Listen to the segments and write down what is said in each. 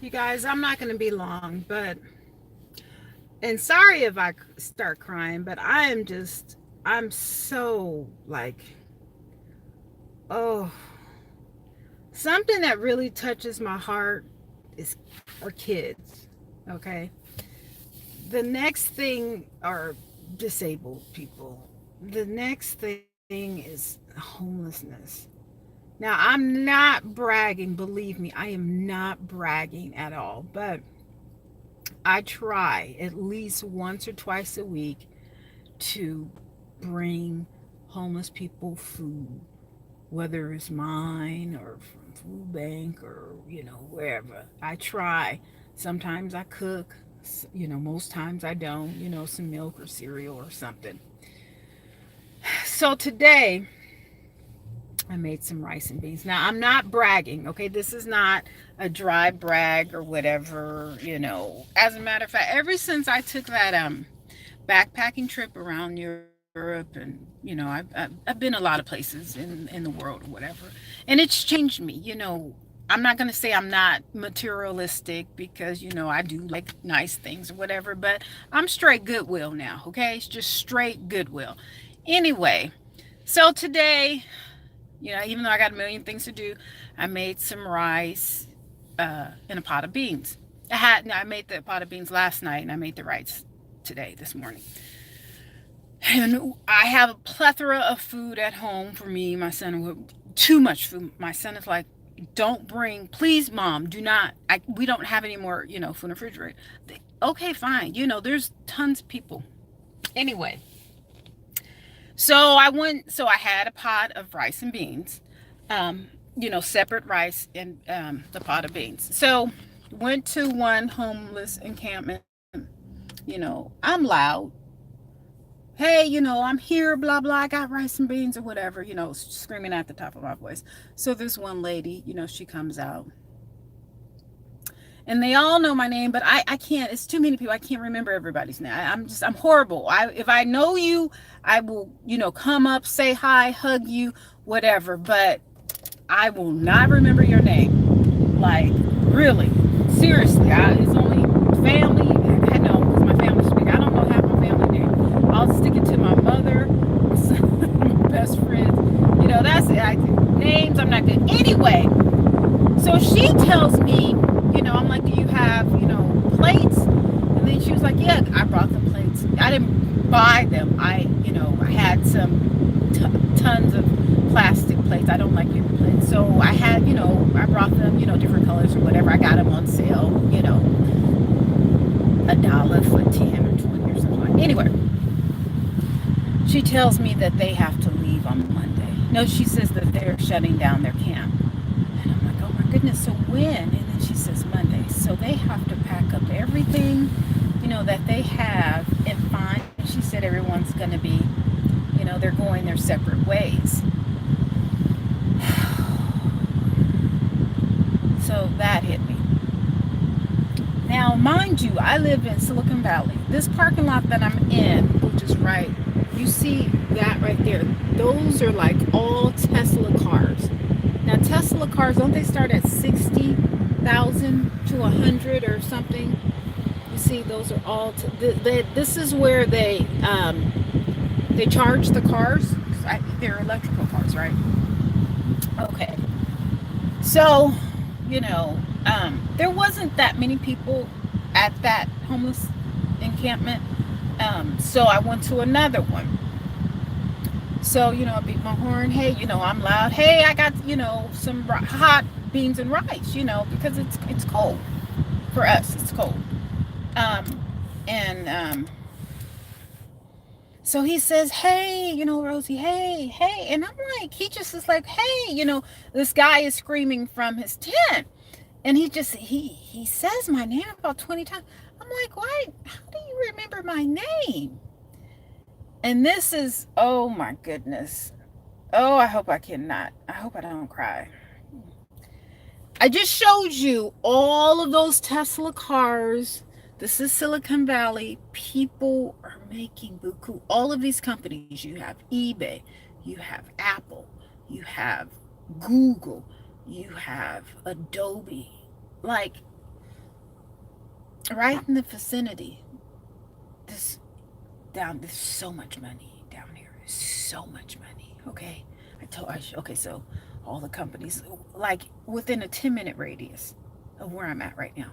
You guys, I'm not going to be long, but, and sorry if I start crying, but I'm so like, oh, something that really touches my heart is our kids. Okay. The next thing are disabled people. The next thing is homelessness. Now, I'm not bragging, believe me, I am not bragging at all, but I try at least once or twice a week to bring homeless people food, whether it's mine or from food bank or wherever. I try. Sometimes I cook, most times I don't, some milk or cereal or something. So today I made some rice and beans. Now, I'm not bragging, okay? This is not a dry brag or whatever, As a matter of fact, ever since I took that backpacking trip around Europe, and I've been a lot of places in the world or whatever, and it's changed me. I'm not going to say I'm not materialistic because I do like nice things or whatever, but I'm straight goodwill now. Okay, it's just straight goodwill. Anyway, so today, even though I got a million things to do, I made some rice in a pot of beans. I made the pot of beans last night, and I made the rice today, this morning. And I have a plethora of food at home for me. My son, too much food. My son is like, don't bring, please, mom, do not. We don't have any more, food in the refrigerator. Okay, fine. There's tons of people. Anyway, so I had a pot of rice and beans, separate rice and the pot of beans. So went to one homeless encampment. I'm loud. Hey, I'm here, blah, blah, I got rice and beans or whatever, screaming at the top of my voice. So this one lady, she comes out. And they all know my name, but I can't, it's too many people. I can't remember everybody's name. I'm horrible. If I know you, I will, come up, say hi, hug you, whatever, but I will not remember your name. Like, really, seriously, it's only family. I know, because my family speak. I don't know half my family name. I'll stick it to my mother, my best friends. That's it. Names, I'm not good. Anyway, so she tells me, I'm like, do you have, plates? And then she was like, yeah, I brought the plates. I didn't buy them. I had some tons of plastic plates. I don't like paper plates. So I had, I brought them, different colors or whatever. I got them on sale, $1 for 10 or 20 or something like. Anyway, she tells me that they have to leave on Monday. No, she says that they're shutting down their camp. And I'm like, oh my goodness, so when? And then she says Monday. So they have to pack up everything, that they have and find. And she said everyone's going to be, they're going their separate ways. So that hit me. Now, mind you, I live in Silicon Valley. This parking lot that I'm in, which is right, you see that right there. Those are like all Tesla cars. Now, Tesla cars, don't they start at 60,000 to 100 or something? You see, those are all. This is where they charge the cars. They're electrical cars, right? Okay. So, there wasn't that many people at that homeless encampment. So I went to another one. So, I beat my horn. Hey, I'm loud. Hey, I got, some hot beans and rice, because it's cold. For us, it's cold. And so he says, hey, Rosie, hey, hey. And I'm like, he just is like, hey, this guy is screaming from his tent. And he says my name about 20 times. I'm like, why? How do you remember my name? And this is, oh my goodness. Oh, I hope I don't cry. I just showed you all of those Tesla cars. This is Silicon Valley. People are making buku. All of these companies, you have eBay, you have Apple, you have Google, you have Adobe. Like, right in the vicinity. This there's so much money down here. So much money. Okay. Okay, so all the companies, like within a 10-minute radius of where I'm at right now.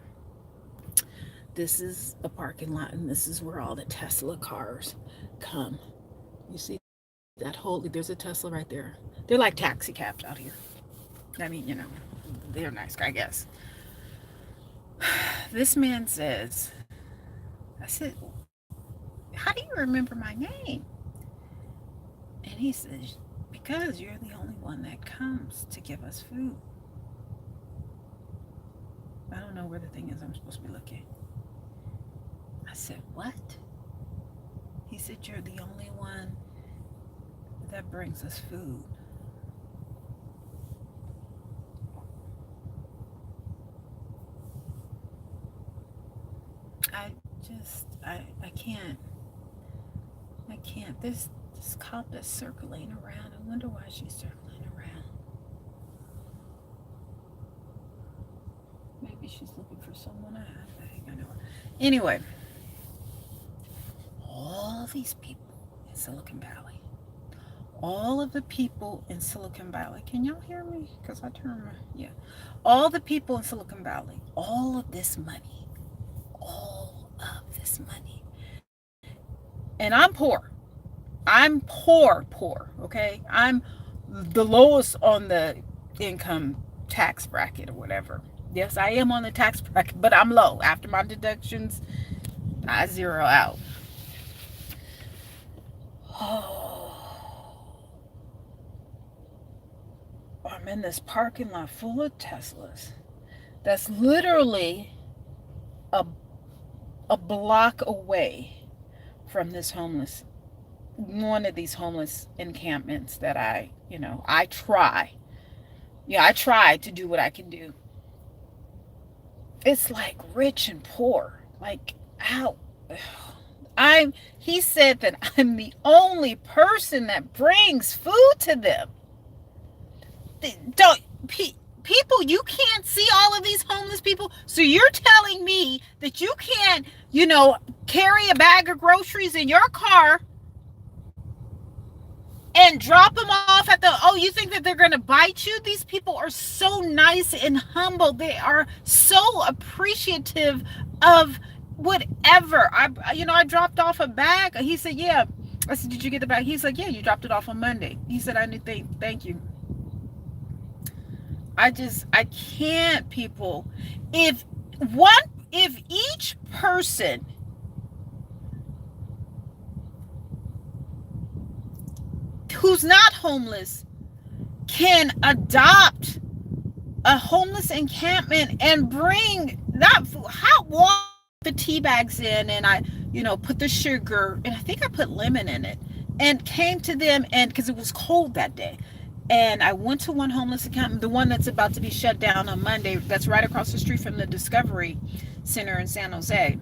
This is a parking lot, and this is where all the Tesla cars come. You see that whole, there's a Tesla right there. They're like taxi cabs out here. I mean, they're nice, I guess. This man says, I said, how do you remember my name? And he says, because you're the only one that comes to give us food. I don't know where the thing is I'm supposed to be looking. I said, what? He said, you're the only one that brings us food. I I can't. I can't. This cop that's circling around. I wonder why she's circling around. Maybe she's looking for someone. I think I know her. Anyway, all these people in Silicon Valley, all of the people in Silicon Valley. Can y'all hear me? Because I turn my, yeah. All the people in Silicon Valley, all of this money, all of this money. And I'm poor. I'm poor, okay? I'm the lowest on the income tax bracket or whatever. Yes, I am on the tax bracket, but I'm low. After my deductions, I zero out. Oh, I'm in this parking lot full of Teslas. That's literally a, a block away from this homeless, one of these homeless encampments that I try. Yeah, I try to do what I can do. It's like rich and poor. Like, how? He said that I'm the only person that brings food to them. Don't, people, you can't see all of these homeless people. So you're telling me that you can't, carry a bag of groceries in your car and drop them off at the, oh, you think that they're going to bite you? These people are so nice and humble. They are so appreciative of whatever. I dropped off a bag. He said, yeah. I said, did you get the bag? He's like, yeah, you dropped it off on Monday. He said, I need to thank you. I can't, people. If each person who's not homeless can adopt a homeless encampment and bring that hot water, the tea bags in, and I, put the sugar, and I think I put lemon in it, and came to them, and because it was cold that day, and I went to one homeless encampment, the one that's about to be shut down on Monday, that's right across the street from the Discovery Center in San Jose.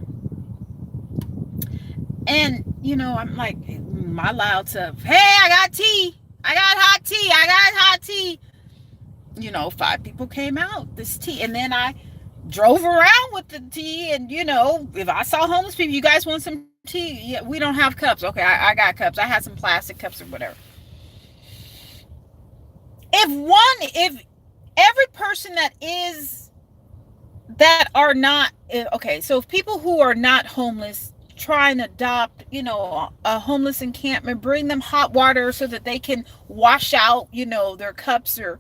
And I'm like, my loud self, hey, I got tea, I got hot tea, I got hot tea. 5 people came out this tea, and then I drove around with the tea, and if I saw homeless people, you guys want some tea? Yeah, we don't have cups. Okay, I got cups. I had some plastic cups or whatever. If every person that are not, okay, so if people who are not homeless try and adopt, a homeless encampment, bring them hot water so that they can wash out, their cups or,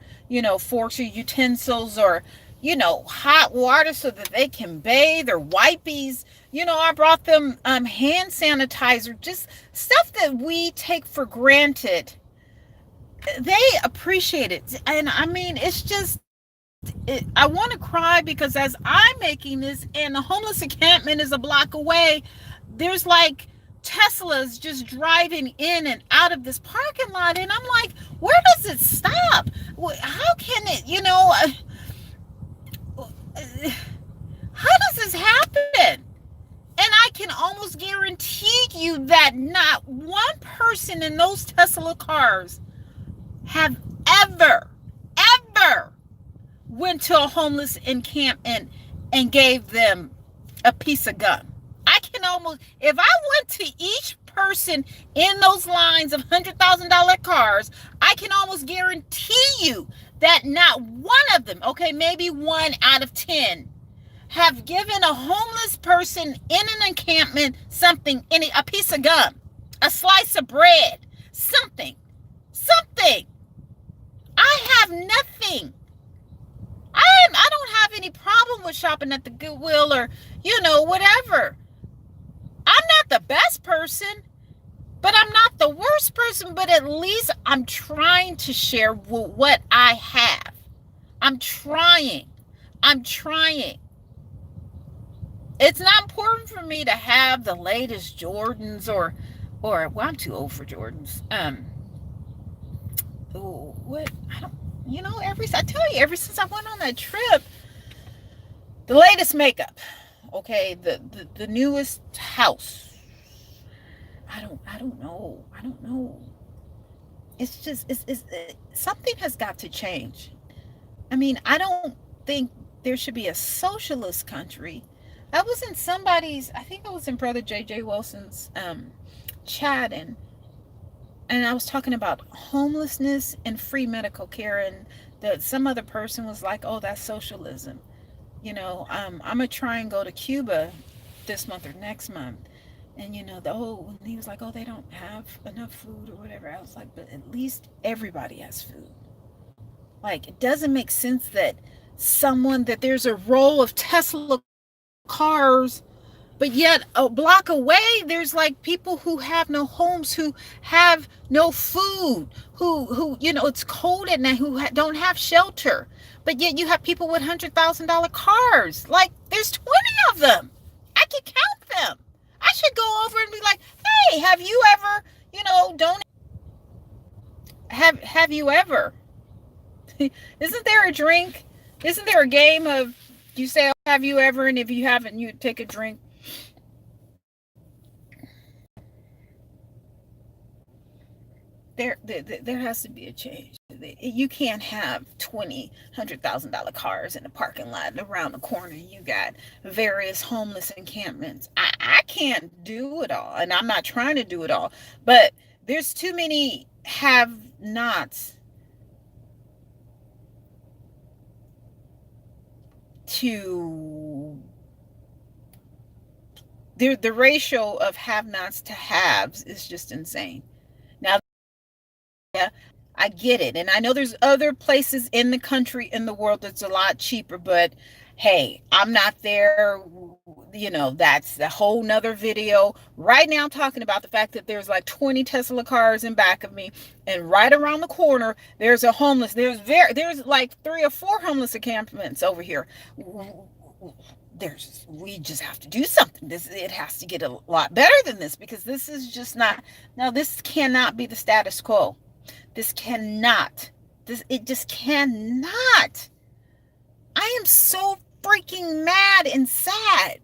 forks or utensils, or, hot water so that they can bathe, or wipies. I brought them hand sanitizer, just stuff that we take for granted. They appreciate it. And I mean, it's just, I want to cry, because as I'm making this and the homeless encampment is a block away, there's like Teslas just driving in and out of this parking lot, and I'm like, where does it stop? How can it, how does this happen? And I can almost guarantee you that not one person in those Tesla cars have ever went to a homeless encampment and gave them a piece of gum. I can almost, if I went to each person in those lines of $100,000 cars, I can almost guarantee you that not one of them, okay, maybe 1 out of 10, have given a homeless person in an encampment something, a piece of gum, a slice of bread, something, something. I have nothing. I don't have any problem with shopping at the Goodwill or, whatever. I'm not the best person, but I'm not the worst person, but at least I'm trying to share what I have. I'm trying. I'm trying. It's not important for me to have the latest Jordans or well, I'm too old for Jordans. What I don't, I tell you, ever since I went on that trip, the latest makeup, okay, the newest house. I don't know. It's just it's something has got to change. I mean, I don't think there should be a socialist country. I was in somebody's, I think I was in Brother J.J. Wilson's chat, and I was talking about homelessness and free medical care, and some other person was like, "Oh, that's socialism." I'm gonna try and go to Cuba this month or next month, and he was like, "Oh, they don't have enough food or whatever." I was like, "But at least everybody has food." Like, it doesn't make sense that there's a row of Tesla cars, but yet a block away there's like people who have no homes, who have no food, who it's cold at night, who don't have shelter, but yet you have people with $100,000 cars. Like, there's 20 of them. I can count them. I should go over and be like, "Hey, have you ever, don't have you ever?" Isn't there a drink? Isn't there a game of, you say, "Oh, have you ever?" And if you haven't, you take a drink. There has to be a change. You can't have 20 $100,000 cars in the parking lot. Around the corner you got various homeless encampments. I can't do it all, and I'm not trying to do it all, but there's too many have nots to the ratio of have nots to haves is just insane. Now, yeah, I get it. And I know there's other places in the country, in the world, that's a lot cheaper, but hey, I'm not there. That's a whole nother video. Right now, I'm talking about the fact that there's like 20 Tesla cars in back of me, and right around the corner, there's a homeless. There's like 3 or 4 homeless encampments over here. We just have to do something. It has to get a lot better than this, because this is just not. Now, this cannot be the status quo. This cannot. It just cannot. I am so freaking mad and sad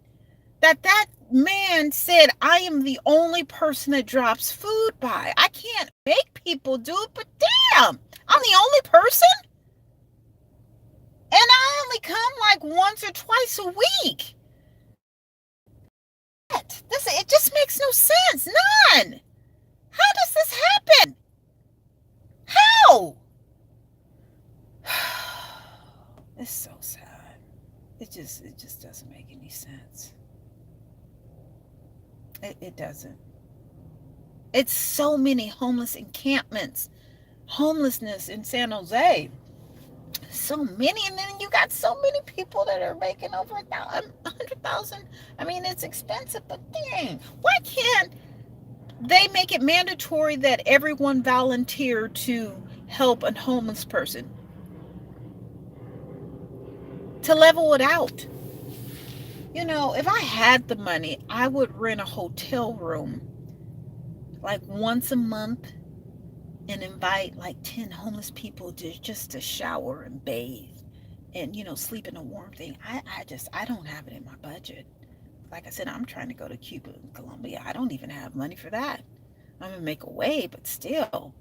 that man said, "I am the only person that drops food by." I can't make people do it, but damn, I'm the only person? And I only come like once or twice a week. It just makes no sense. None. How does this happen? How? It's so sad. It just doesn't make any sense. It doesn't. It's so many homeless encampments. Homelessness in San Jose. So many, and then you got so many people that are making over 100,000. I mean, it's expensive, but dang, why can't they make it mandatory that everyone volunteer to help a homeless person, to level it out? If I had the money, I would rent a hotel room like once a month and invite like 10 homeless people to shower and bathe and sleep in a warm thing. I don't have it in my budget. Like I said, I'm trying to go to Cuba and Colombia. I don't even have money for that. I'm gonna make a way, but still.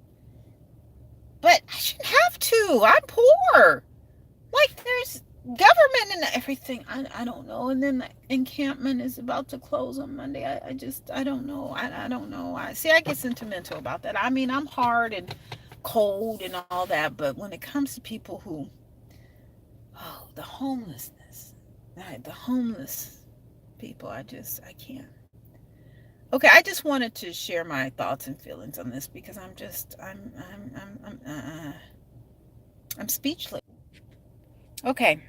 But I shouldn't have to. I'm poor. Like, government and everything. I don't know. And then the encampment is about to close on Monday. I don't know. I don't know. I get sentimental about that. I mean, I'm hard and cold and all that, but when it comes to people who, oh, the homelessness, the homeless people, I can't. Okay, I just wanted to share my thoughts and feelings on this because I'm speechless. Okay,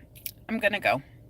I'm gonna go.